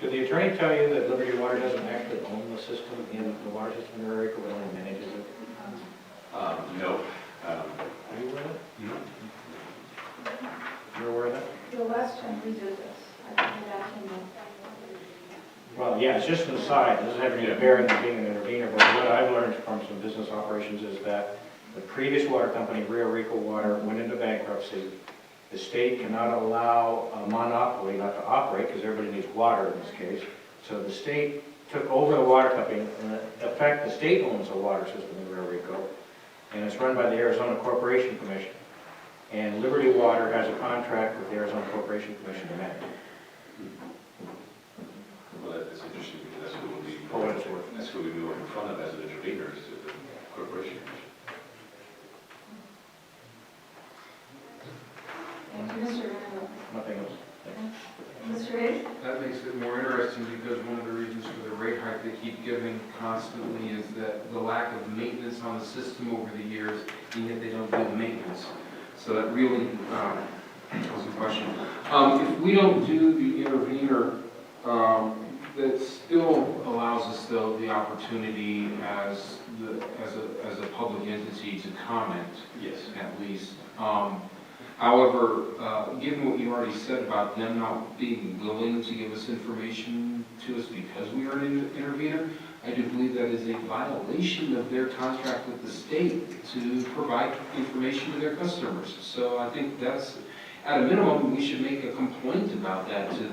Did the attorney tell you that Liberty Water doesn't actually own the system in the water system in Rio Rico, but only manages it? No. Are you aware of that? No. You're aware of that? The last time we did this, I think that came up. Well, yeah, it's just an aside. It doesn't have any bearing on being an intervener, but what I've learned from some business operations is that the previous water company, Rio Rico Water, went into bankruptcy. The state cannot allow a monopoly not to operate because everybody needs water in this case. So the state took over the water company. In effect, the state owns the water system in Rio Rico, and it's run by the Arizona Corporation Commission. And Liberty Water has a contract with the Arizona Corporation Commission to manage it. Well, that's interesting because that's what we For what it's worth. that's what we were in front of as an intervener, is the corporation. Thank you, Mr. Randall. Nothing else. Mr. Hayes? That makes it more interesting because one of the reasons for the rate hike they keep giving constantly is that the lack of maintenance on the system over the years, and yet they don't do the maintenance. So that really was a question. If we don't do the intervener, that still allows us though the opportunity as a public entity to comment. Yes. At least. However, given what you already said about them not being willing to give us information to us because we are an intervener, I do believe that is a violation of their contract with the state to provide information to their customers. So I think that's, at a minimum, we should make a complaint about that to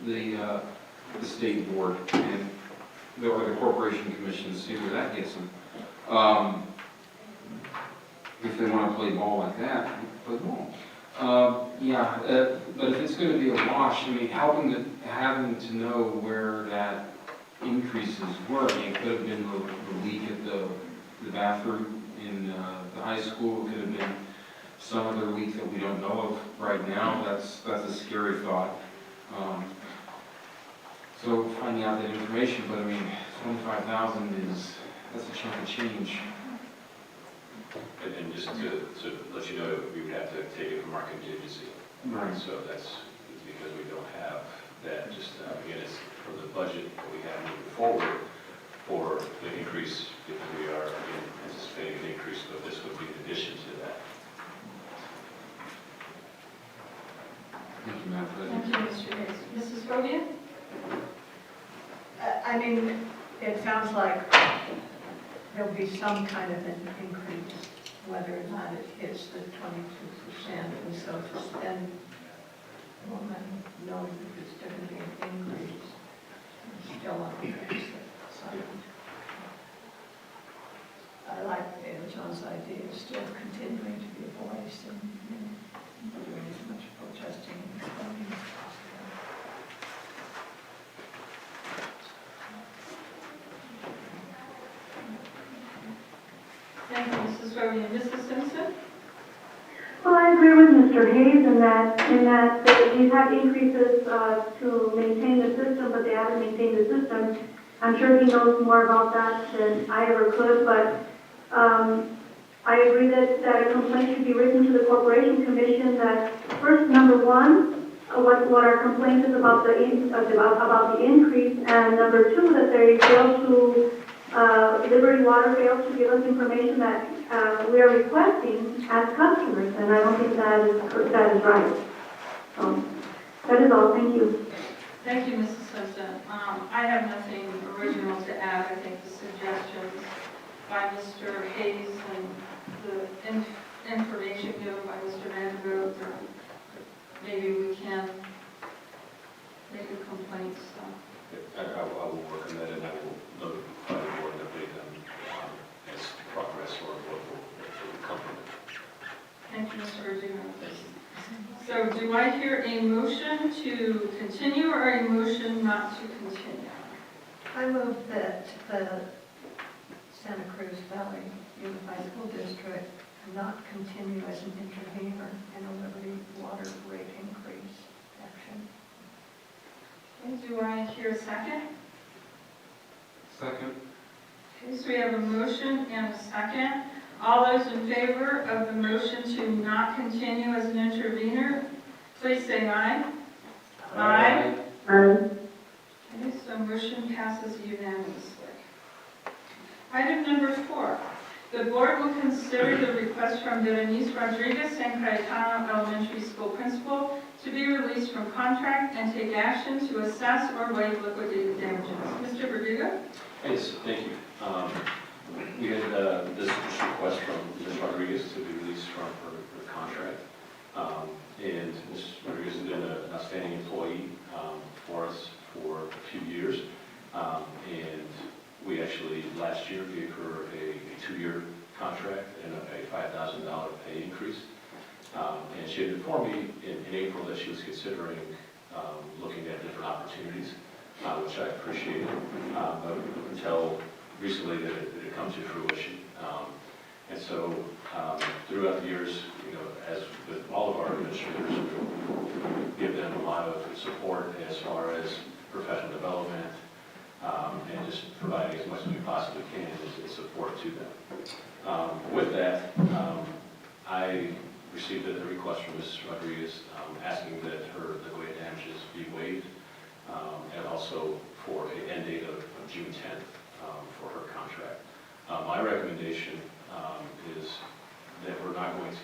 the state board and or the corporation commission, see where that gets them. If they want to play ball like that, play ball. But if it's going to be a wash, I mean, having to know where that increases were. I mean, it could have been the leak at the bathroom in the high school. It could have been some other leak that we don't know of right now. That's a scary thought. So finding out that information, but I mean, 25,000 that's a chunk of change. And just to let you know, we would have to take it from our contingency. Right. So that's because we don't have that. Just again, it's from the budget that we have moving forward for the increase, because we are again anticipating an increase, but this would be in addition to that. Thank you, Madam President. Thank you, Mr. Hayes. Mrs. Fovia? I mean, it sounds like there'll be some kind of an increase, whether or not it hits the 22%, and so to spend a woman knowing that there's going to be an increase, and still on the opposite side. I like John's idea of still continuing to be a voice and doing as much protesting and explaining as possible. Thank you, Mrs. Fovia. Mrs. Simpson? Well, I agree with Mr. Hayes in that these have increases to maintain the system, but they haven't maintained the system. I'm sure he knows more about that than I ever could, but I agree that a complaint should be written to the Corporation Commission that first, number one, what our complaint is about the increase, and number two, that they fail to Liberty Water fails to give us information that we are requesting as customers, and I don't think that is right. So that is all. Thank you. Thank you, Mrs. Simpson. I have nothing original to add. I think the suggestions by Mr. Hayes and the information given by Mr. Vanderbilt, maybe we can make a complaint. So. I will work on that, and I will notify the board and update them as progress or what will come from it. Thank you, Mr. Virginia. So do I hear a motion to continue or a motion not to continue? I move that the Santa Cruz Valley Unified School District not continue as an intervener in a Liberty Water rate increase action. Okay, do I hear a second? Second. Okay, so we have a motion and a second. All those in favor of the motion to not continue as an intervener, please say aye. Aye. Aye. Okay, motion passes unanimously. Item number 4. The board will consider the request from Berenice Rodriguez, San Cayetano Elementary School principal, to be released from contract and take action to assess or waive liquidated damages. Mr. Verdugo? Yes, thank you. We had this request from Ms. Rodriguez to be released from her contract. And Ms. Rodriguez has been an outstanding employee for us for a few years. And we actually last year gave her a 2-year contract and a $5,000 pay increase. And she had informed me in April that she was considering looking at different opportunities, which I appreciated, but until recently that it had come to fruition. And so throughout the years, as with all of our administrators, we give them a lot of support as far as professional development, and just providing as much as we possibly can as support to them. With that, I received a request from Ms. Rodriguez asking that her liquidated damages be waived, and also for an end date of June 10th for her contract. My recommendation is that we're not going to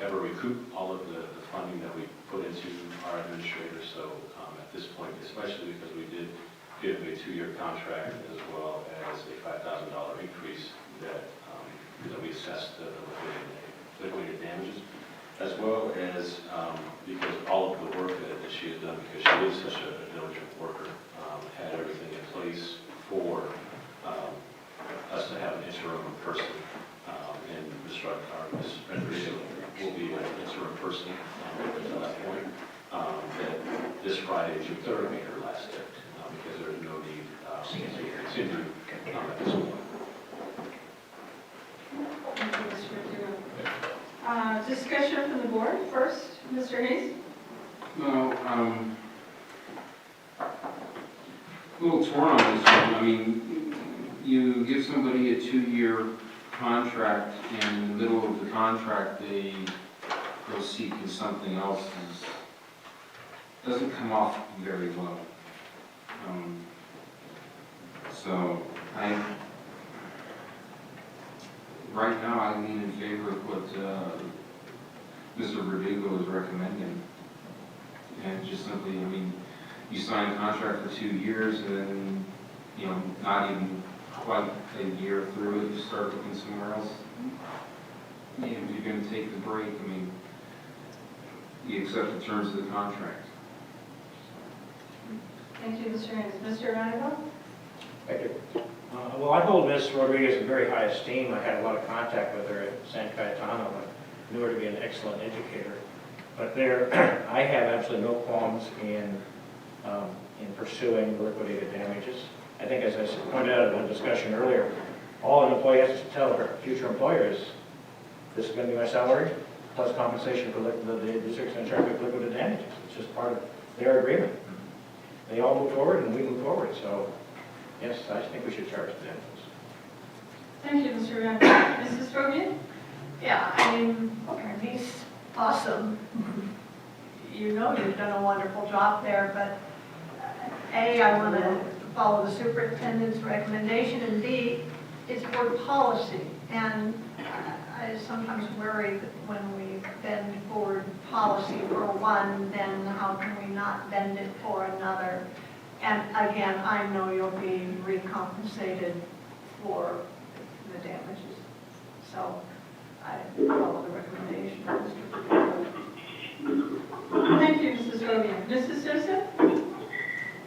ever recoup all of the funding that we put into our administrators. So at this point, especially because we did give a 2-year contract as well as a $5,000 increase that we assessed the liquidated damages, as well as because all of the work that she has done, because she is such a diligent worker, had everything in place for us to have an interim person, and Ms. Rodriguez will be an interim person until that point, that this Friday, June 3rd, will be her last day, because there is no need to continue at this point. Thank you, Mr. Verdugo. Discussion from the board. First, Mr. Hayes. Well, a little torn on this one. I mean, you give somebody a 2-year contract, and in the middle of the contract, they go seeking something else. Doesn't come off very well. So right now, I lean in favor of what Mr. Verdugo is recommending. And just simply, I mean, you sign a contract for 2 years, and then, not even quite a year through it, you start looking somewhere else. If you're going to take the break, I mean, you accept the terms of the contract. Thank you, Mr. Hayes. Mr. Randall? Thank you. Well, I hold Ms. Rodriguez in very high esteem. I had a lot of contact with her at San Cayetano and knew her to be an excellent educator. But I have absolutely no qualms in pursuing liquidated damages. I think, as I pointed out in the discussion earlier, all an employee has to tell her future employer is, this is going to be my salary, plus compensation for the district's going to charge me for liquidated damages. It's just part of their agreement. They all move forward, and we move forward. So, yes, I think we should charge the damages. Thank you, Mr. Randall. Mrs. Fogian? Yeah, I mean, Bernice, awesome. You've done a wonderful job there, but I want to follow the superintendent's recommendation, and B, it's board policy. And I sometimes worry that when we bend board policy for one, then how can we not bend it for another? And again, I know you'll be recompensated for the damages. So I follow the recommendation of Mr. Verdugo. Thank you, Mrs. Fogian. Mrs. Simpson?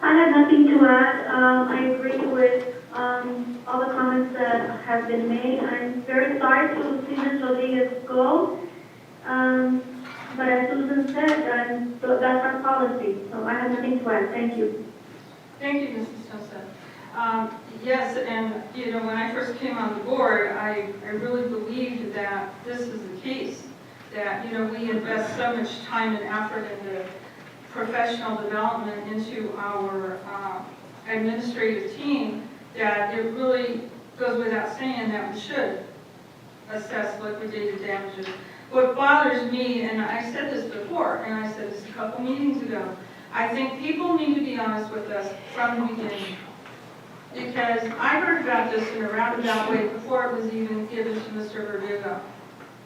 I have nothing to add. I agree with all the comments that have been made. I'm very sorry to see Ms. Rodriguez go. But as Susan said, so that's our policy. So I have nothing to add. Thank you. Thank you, Mrs. Simpson. Yes, and when I first came on the board, I really believed that this is the case, that we invest so much time and effort into professional development into our administrative team that it really goes without saying that we should assess liquidated damages. What bothers me, and I said this before, and I said this a couple meetings ago, I think people need to be honest with us from the beginning. Because I heard about this in a roundabout way before it was even given to Mr. Verdugo.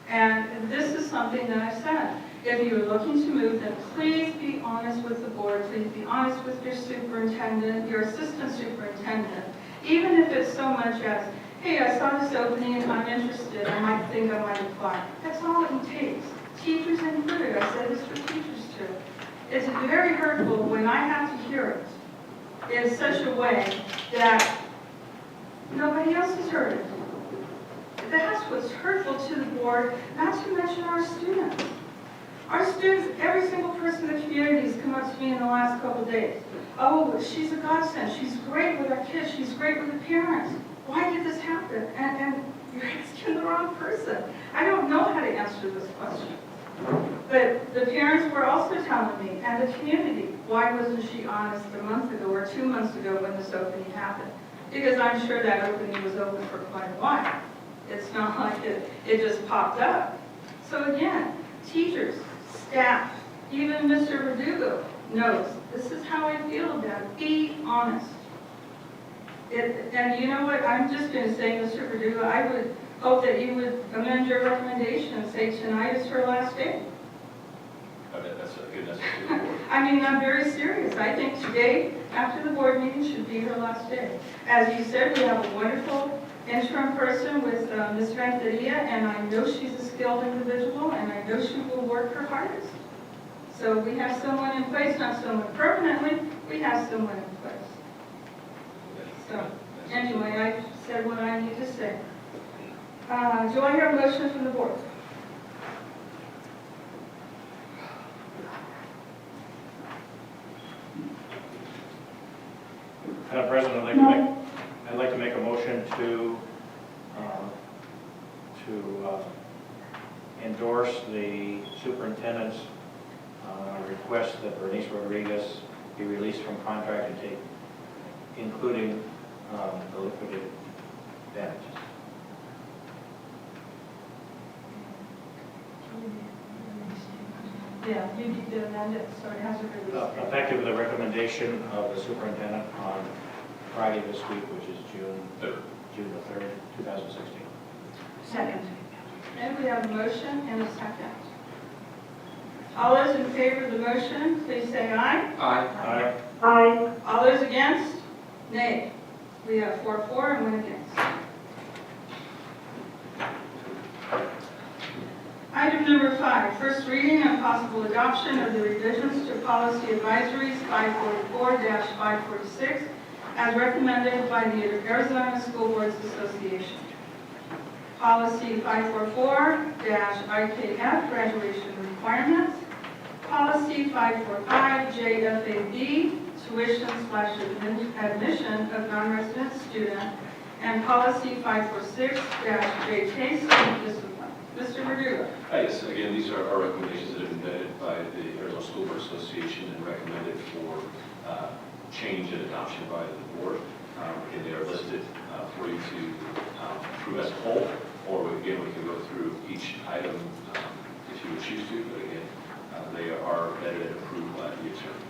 And this is something that I said. If you're looking to move, then please be honest with the board. Please be honest with your superintendent, your assistant superintendent. Even if it's so much as, hey, I saw this opening and I'm interested. I might think I might apply. That's all it takes. Teachers included. I said this for teachers too. It's very hurtful when I have to hear it in such a way that nobody else has heard it. That's what's hurtful to the board, not to mention our students. Our students, every single person in the community has come up to me in the last couple of days. Oh, she's a godsend. She's great with our kids. She's great with the parents. Why did this happen? And you're asking the wrong person. I don't know how to answer this question. But the parents were also telling me, and the community, why wasn't she honest a month ago or 2 months ago when this opening happened? Because I'm sure that opening was open for quite a while. It's not like it just popped up. So again, teachers, staff, even Mr. Verdugo knows this is how I feel about it. Be honest. And you know what? I'm just going to say, Mr. Verdugo, I would hope that you would amend your recommendation and say tonight is her last day. That's a good message to the board. I mean, I'm very serious. I think today, after the board meeting, should be her last day. As you said, we have a wonderful interim person with Ms. Renteria, and I know she's a skilled individual, and I know she will work her hardest. So we have someone in place, not someone permanently, we have someone in place. So, anyway, I said what I need to say. Do I hear a motion from the board? Madam President, I'd like to make a motion to endorse the superintendent's request that Bernice Rodriguez be released from contract and take, including the liquidated damages. Yeah, you need to amend it, so it has a release date. Effective the recommendation of the superintendent on Friday this week, which is June the 3rd, 2016. Second. And we have a motion and a second. All those in favor of the motion, please say aye. Aye. Aye. All those against? Nay. We have 4 for and 1 against. Item number 5, first reading and possible adoption of the revisions to policy advisories 544-546 as recommended by the Arizona School Boards Association. Policy 544-IKF, graduation requirements. Policy 545-JFAB, tuition/admission of non-resident student. And policy 546-JK, student discipline. Mr. Verdugo. Yes, again, these are our recommendations that have been vetted by the Arizona School Board Association and recommended for change and adoption by the board. And they are listed for you to approve as a whole, or again, we can go through each item if you would choose to, but again, they are vetted and approved by the attorney.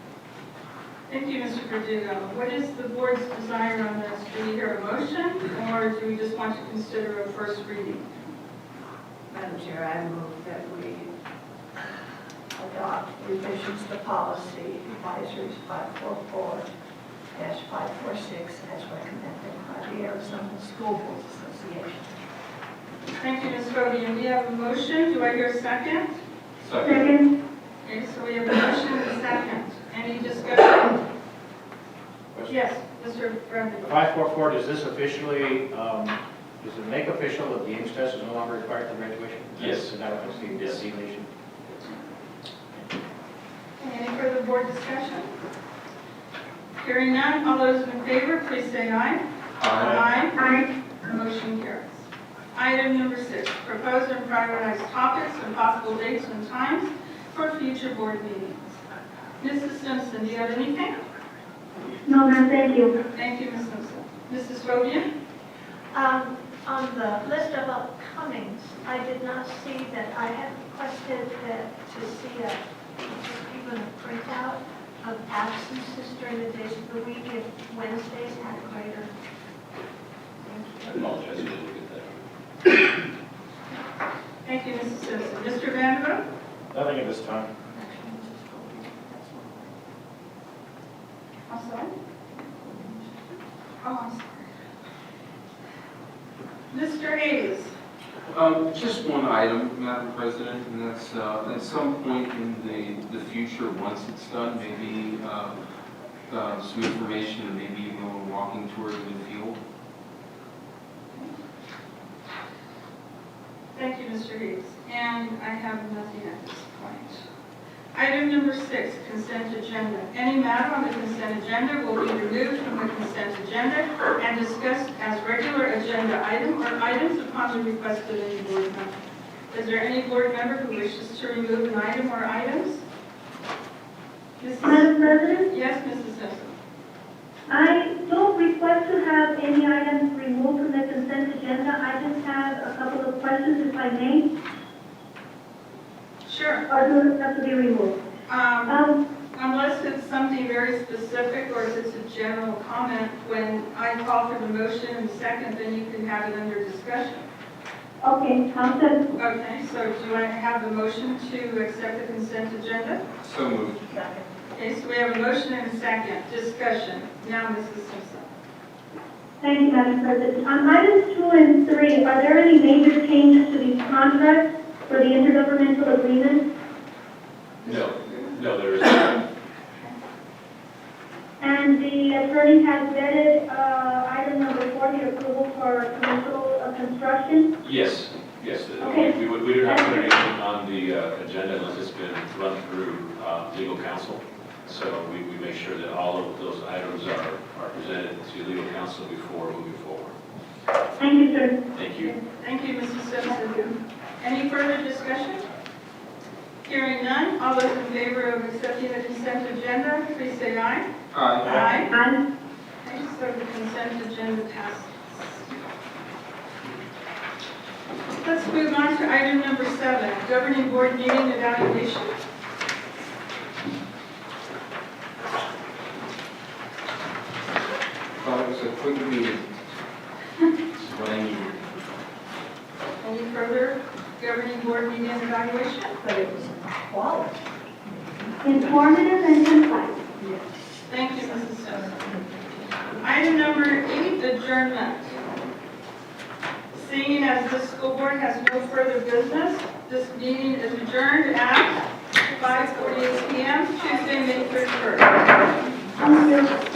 Thank you, Mr. Verdugo. What is the board's desire on this? Do we hear a motion, or do we just want to consider a first reading? Madam Chair, I move that we adopt revisions to policy advisories 544-546 as recommended by the Arizona School Boards Association. Thank you, Ms. Fodian. We have a motion. Do I hear a second? Second. Okay, so we have a motion and a second. Any discussion? Yes, Mr. Brendan. 544, does this officially, does it make official that the Ames test is no longer required for graduation? Yes. Is that what the Yes. designation? Any further board discussion? Hearing none, all those in favor, please say aye. Aye. Aye. Motion carries. Item number 6, propose and prioritize topics and possible dates and times for future board meetings. Mrs. Simpson, do you have anything? No, ma'am, thank you. Thank you, Ms. Simpson. Mrs. Fodian? On the list of upcomings, I did not see that I had requested that to see even a printout of absences during the days of the week if Wednesdays had a greater? I Thank you. apologize, we didn't get that. Thank you, Mrs. Simpson. Mr. Vanderbilt? Nothing at this time. I'm sorry? Oh, I'm sorry. Mr. Hayes? Just one item, Madam President, and that's at some point in the future, once it's done, maybe some information and maybe even a walking tour of the field. Thank you, Mr. Hayes. And I have nothing at this point. Item number 6, consent agenda. Any matter on the consent agenda will be removed from the consent agenda and discussed as regular agenda item or items upon the request of any board member. Is there any board member who wishes to remove an item or items? Madam President, Yes, Mrs. Simpson. I don't request to have any items removed from the consent agenda. I just have a couple of questions, if I may, Sure. or do it have to be removed? Unless it's something very specific or if it's a general comment, when I call for the motion and second, then you can have it under discussion. Okay, sounds good. Okay, so do I have the motion to accept the consent agenda? So moved. Okay, so we have a motion and a second. Discussion. Now, Mrs. Simpson. Thank you, Madam President. On items 2 and 3, are there any major changes to these contracts for the intergovernmental agreement? No, there is not. And the attorney has vetted item number 4, the approval for commercial construction. Yes. Okay. We do not put anything on the agenda unless it's been run through legal counsel. So we make sure that all of those items are presented to legal counsel before moving forward. Thank you, sir. Thank you. Thank you, Mrs. Simpson. Any further discussion? Hearing none, all those in favor of accepting the consent agenda, please say aye. Aye. Aye. Aye. Okay, so the consent agenda passes. Let's move on to item number 7, governing board meeting evaluation. Thought it was a quick meeting. That's what I needed. Any further governing board meeting evaluation? But it was quality. Informative and concise. Thank you, Mrs. Simpson. Item number 8, adjournment. Seeing as this school board has no further business, this meeting is adjourned at 5:48 p.m., Tuesday, May 31st. Thank you.